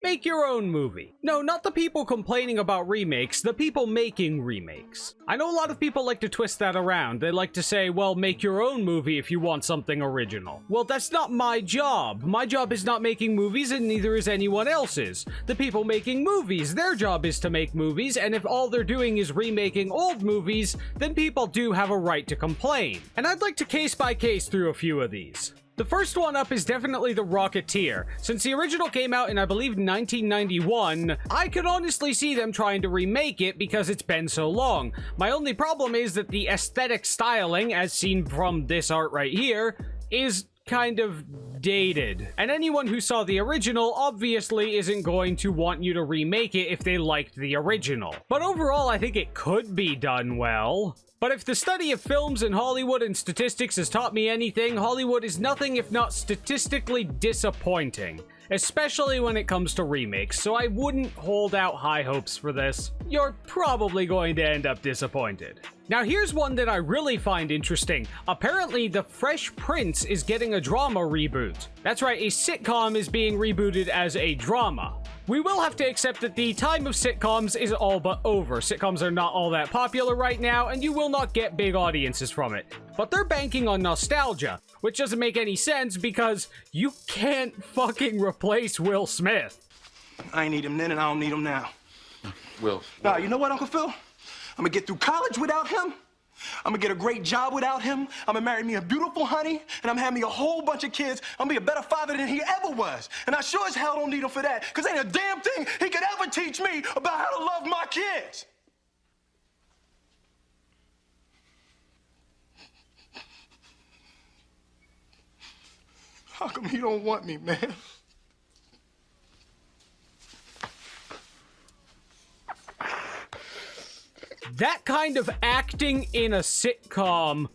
Make your own movie. No, not the people complaining about remakes, the people making remakes. I know a lot of people like to twist that around. They like to say, well, make your own movie if you want something original. Well, that's not my job. My job is not making movies, and neither is anyone else's. The people making movies, their job is to make movies, and if all they're doing is remaking old movies, then people do have a right to complain. And I'd like to case by case through a few of these. The first one up is definitely The Rocketeer. Since the original came out in, I believe, 1991, I could honestly see them trying to remake it because it's been so long. My only problem is that the aesthetic styling, as seen from this art right here, is kind of dated. And anyone who saw the original obviously isn't going to want you to remake it if they liked the original. But overall, I think it could be done well. But if the study of films in Hollywood and statistics has taught me anything, Hollywood is nothing if not statistically disappointing, especially when it comes to remakes, so I wouldn't hold out high hopes for this. You're probably going to end up disappointed. Now here's one that I really find interesting. Apparently, The Fresh Prince is getting a drama reboot. That's right, a sitcom is being rebooted as a drama. We will have to accept that the time of sitcoms is all but over. Sitcoms are not all that popular right now, and you will not get big audiences from it. But they're banking on nostalgia, which doesn't make any sense because you can't fucking replace Will Smith. I ain't need him then, and I don't need him now. Will. Nah, you know what, Uncle Phil? I'm gonna get through college without him. I'm gonna get a great job without him. I'm gonna marry me a beautiful honey, and I'm gonna have me a whole bunch of kids. I'm gonna be a better father than he ever was. And I sure as hell don't need him for that, because ain't a damn thing he could ever teach me about how to love my kids. How come he don't want me, man? That kind of acting in a sitcom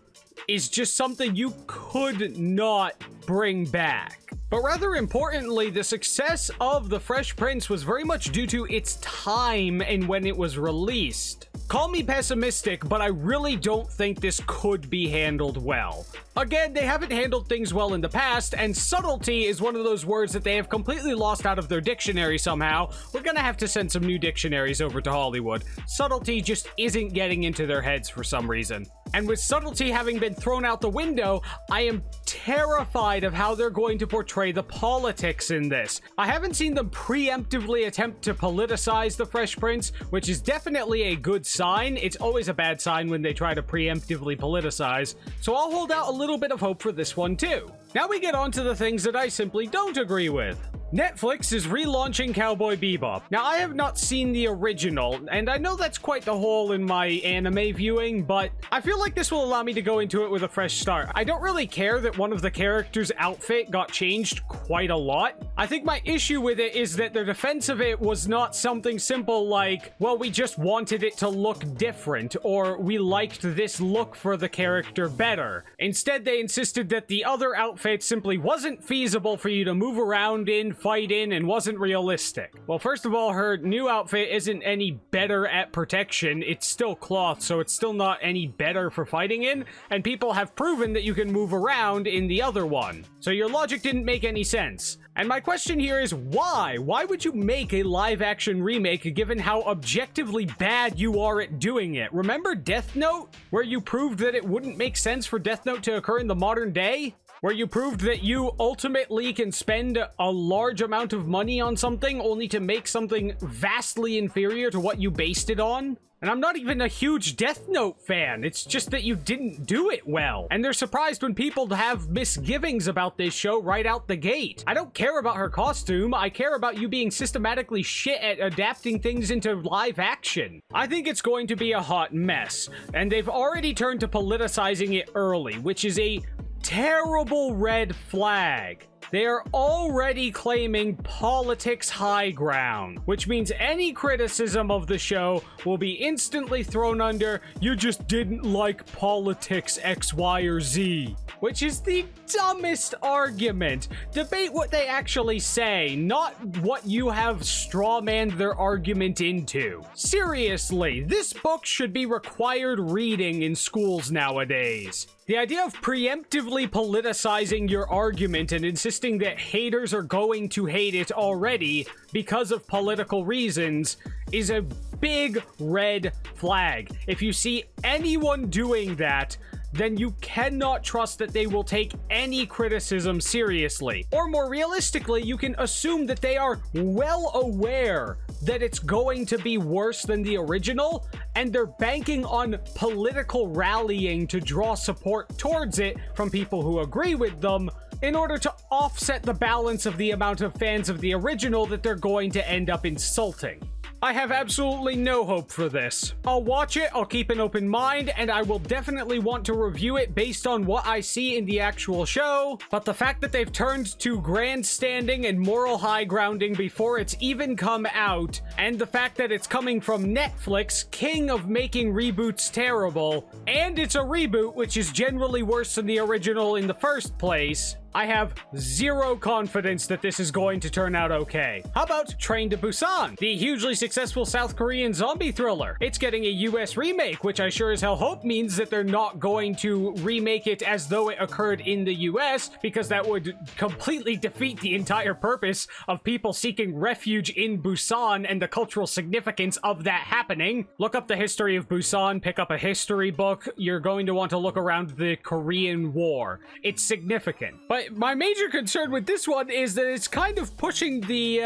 is just something you could not bring back. But rather importantly, the success of The Fresh Prince was very much due to its time and when it was released. Call me pessimistic, but I really don't think this could be handled well. Again, they haven't handled things well in the past, and subtlety is one of those words that they have completely lost out of their dictionary somehow. We're gonna have to send some new dictionaries over to Hollywood. Subtlety just isn't getting into their heads for some reason. And with subtlety having been thrown out the window, I am terrified of how they're going to portray the politics in this. I haven't seen them preemptively attempt to politicize The Fresh Prince, which is definitely a good sign. It's always a bad sign when they try to preemptively politicize, so I'll hold out a little bit of hope for this one too. Now we get on to the things that I simply don't agree with. Netflix is relaunching Cowboy Bebop. Now, I have not seen the original, and I know that's quite the hole in my anime viewing, but I feel like this will allow me to go into it with a fresh start. I don't really care that one of the characters' outfit got changed quite a lot. I think my issue with it is that their defense of it was not something simple like, well, we just wanted it to look different, or we liked this look for the character better. Instead, they insisted that the other outfit simply wasn't feasible for you to move around in, fight in, and wasn't realistic. Well, first of all, her new outfit isn't any better at protection. It's still cloth, so it's still not any better for fighting in, and people have proven that you can move around in the other one. So your logic didn't make any sense. And my question here is why? Why would you make a live-action remake given how objectively bad you are at doing it? Remember Death Note, where you proved that it wouldn't make sense for Death Note to occur in the modern day? Where you proved that you ultimately can spend a large amount of money on something only to make something vastly inferior to what you based it on? And I'm not even a huge Death Note fan, it's just that you didn't do it well. And they're surprised when people have misgivings about this show right out the gate. I don't care about her costume, I care about you being systematically shit at adapting things into live action. I think it's going to be a hot mess, and they've already turned to politicizing it early, which is a terrible red flag. They are already claiming politics high ground, which means any criticism of the show will be instantly thrown under, you just didn't like politics X, Y, or Z. which is the dumbest argument. Debate what they actually say, not what you have strawmanned their argument into. Seriously, this book should be required reading in schools nowadays. The idea of preemptively politicizing your argument and insisting that haters are going to hate it already because of political reasons is a big red flag. If you see anyone doing that, then you cannot trust that they will take any criticism seriously. Or more realistically, you can assume that they are well aware that it's going to be worse than the original, and they're banking on political rallying to draw support towards it from people who agree with them in order to offset the balance of the amount of fans of the original that they're going to end up insulting. I have absolutely no hope for this. I'll watch it, I'll keep an open mind, and I will definitely want to review it based on what I see in the actual show, but the fact that they've turned to grandstanding and moral high grounding before it's even come out, and the fact that it's coming from Netflix, king of making reboots terrible, and it's a reboot which is generally worse than the original in the first place, I have zero confidence that this is going to turn out okay. How about Train to Busan, the hugely successful South Korean zombie thriller? It's getting a US remake, which I sure as hell hope means that they're not going to remake it as though it occurred in the US, because that would completely defeat the entire purpose of people seeking refuge in Busan and the cultural significance of that happening. Look up the history of Busan, pick up a history book. You're going to want to look around the Korean War. It's significant. But my major concern with this one is that it's kind of pushing the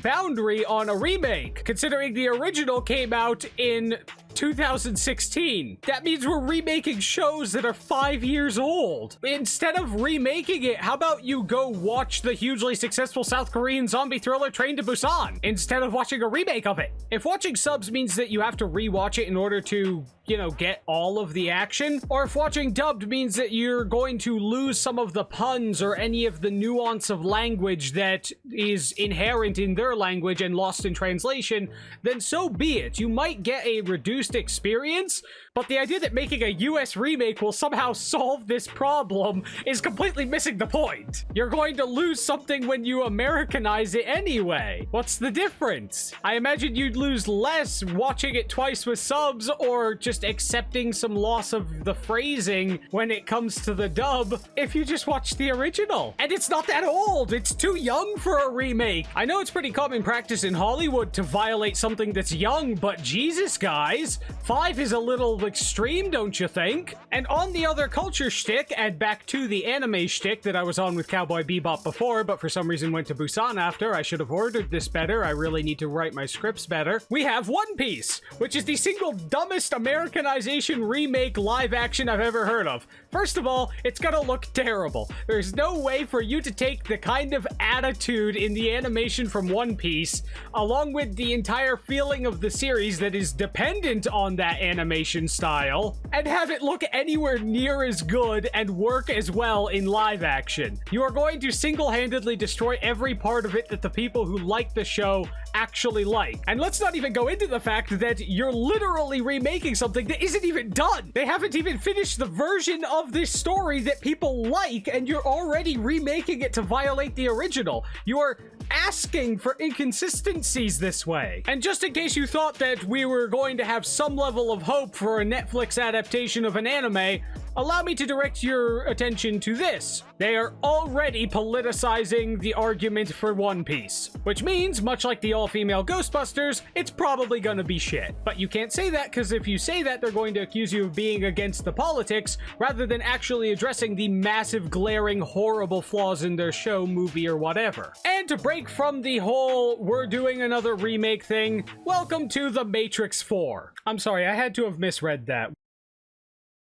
boundary on a remake, considering the original came out in 2016. That means we're remaking shows that are 5 years old. Instead of remaking it, how about you go watch the hugely successful South Korean zombie thriller Train to Busan instead of watching a remake of it? If watching subs means that you have to rewatch it in order to, you know, get all of the action, or if watching dubbed means that you're going to lose some of the puns or any of the nuance of language that is inherent in their language and lost in translation, then so be it. You might get a reduced experience, but the idea that making a US remake will somehow solve this problem is completely missing the point. You're going to lose something when you Americanize it anyway. What's the difference? I imagine you'd lose less watching it twice with subs, or just accepting some loss of the phrasing when it comes to the dub if you just watch the original. And it's not that old. It's too young for a remake. I know it's pretty common practice in Hollywood to violate something that's young, but Jesus, guys, 5 is a little extreme, don't you think? And on the other culture shtick, and back to the anime shtick that I was on with Cowboy Bebop before, but for some reason went to Busan after. I should have ordered this better. I really need to write my scripts better. We have One Piece, which is the single dumbest Americanization remake live action I've ever heard of. First of all, it's gonna look terrible. There's no way for you to take the kind of attitude in the animation from One Piece, along with the entire feeling of the series that is dependent on that animation style, and have it look anywhere near as good and work as well in live action. You are going to single-handedly destroy every part of it that the people who like the show actually like. And let's not even go into the fact that you're literally remaking something that isn't even done. They haven't even finished the version of this story that people like, and you're already remaking it to violate the original. You are asking for inconsistencies this way. And just in case you thought that we were going to have some level of hope for a Netflix adaptation of an anime, allow me to direct your attention to this. They are already politicizing the argument for One Piece, which means, much like the all-female Ghostbusters, it's probably gonna be shit. But you can't say that, because if you say that, they're going to accuse you of being against the politics, rather than actually addressing the massive, glaring, horrible flaws in their show, movie, or whatever. And to break from the whole, we're doing another remake thing, welcome to The Matrix 4. I'm sorry, I had to have misread that.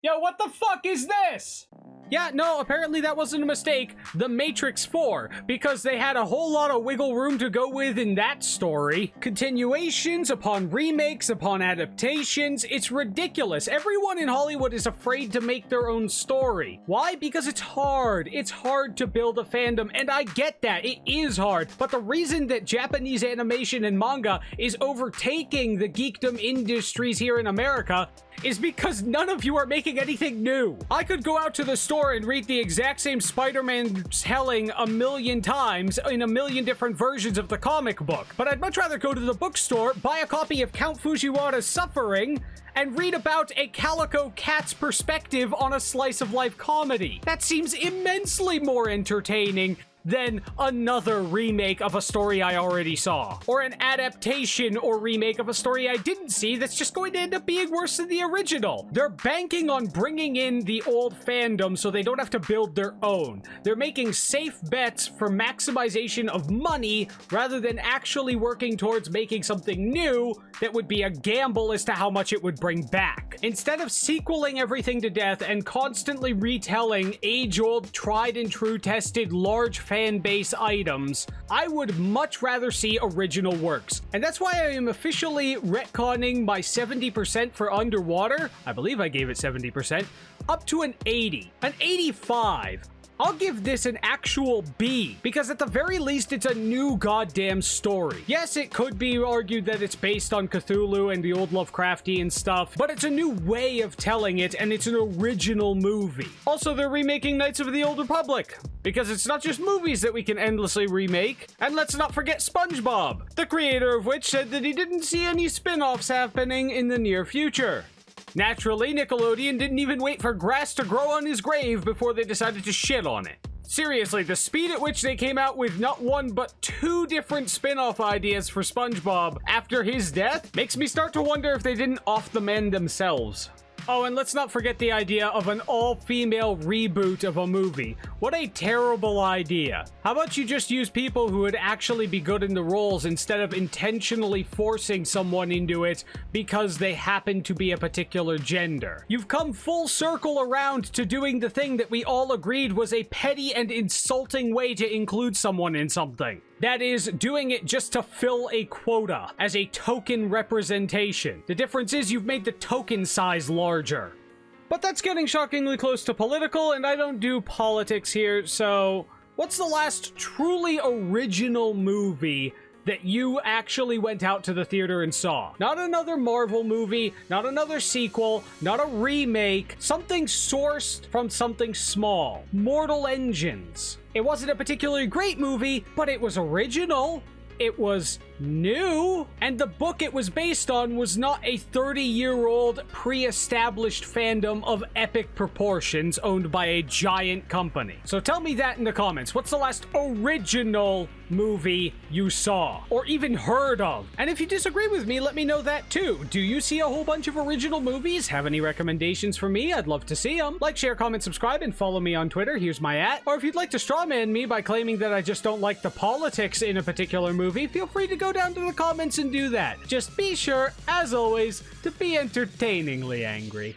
Yo, what the fuck is this? Yeah, no, apparently that wasn't a mistake. The Matrix 4, because they had a whole lot of wiggle room to go with in that story. Continuations upon remakes upon adaptations. It's ridiculous. Everyone in Hollywood is afraid to make their own story. Why? Because it's hard. It's hard to build a fandom, and I get that. It is hard. But the reason that Japanese animation and manga is overtaking the geekdom industries here in America is because none of you are making anything new. I could go out to the store and read the exact same Spider-Man telling a million times in a million different versions of the comic book, but I'd much rather go to the bookstore, buy a copy of Count Fujiwara's Suffering, and read about a calico cat's perspective on a slice of life comedy. That seems immensely more entertaining than another remake of a story I already saw, or an adaptation or remake of a story I didn't see that's just going to end up being worse than the original. They're banking on bringing in the old fandom so they don't have to build their own. They're making safe bets for maximization of money rather than actually working towards making something new that would be a gamble as to how much it would bring back. Instead of sequeling everything to death and constantly retelling age-old, tried-and-true tested large fan base items, I would much rather see original works. And that's why I am officially retconning my 70% for Underwater, I believe I gave it 70%, up to an 80, an 85. I'll give this an actual B, because at the very least it's a new goddamn story. Yes, it could be argued that it's based on Cthulhu and the old Lovecraftian stuff, but it's a new way of telling it, and it's an original movie. Also, they're remaking Knights of the Old Republic, because it's not just movies that we can endlessly remake. And let's not forget SpongeBob, the creator of which said that he didn't see any spin-offs happening in the near future. Naturally, Nickelodeon didn't even wait for grass to grow on his grave before they decided to shit on it. Seriously, the speed at which they came out with not one but 2 different spin-off ideas for SpongeBob after his death makes me start to wonder if they didn't off the men themselves. Oh, and let's not forget the idea of an all-female reboot of a movie. What a terrible idea. How about you just use people who would actually be good in the roles instead of intentionally forcing someone into it because they happen to be a particular gender? You've come full circle around to doing the thing that we all agreed was a petty and insulting way to include someone in something. That is, doing it just to fill a quota, as a token representation. The difference is you've made the token size larger. But that's getting shockingly close to political, and I don't do politics here, so what's the last truly original movie that you actually went out to the theater and saw? Not another Marvel movie, not another sequel, not a remake, something sourced from something small. Mortal Engines. It wasn't a particularly great movie, but it was original. It was new, and the book it was based on was not a 30-year-old pre-established fandom of epic proportions owned by a giant company. So tell me that in the comments. What's the last original movie you saw or even heard of? And if you disagree with me, let me know that too. Do you see a whole bunch of original movies? Have any recommendations for me? I'd love to see them. Like, share, comment, subscribe, and follow me on Twitter. Here's my @. Or if you'd like to strawman me by claiming that I just don't like the politics in a particular movie, feel free to go down to the comments and do that. Just be sure, as always, to be entertainingly angry.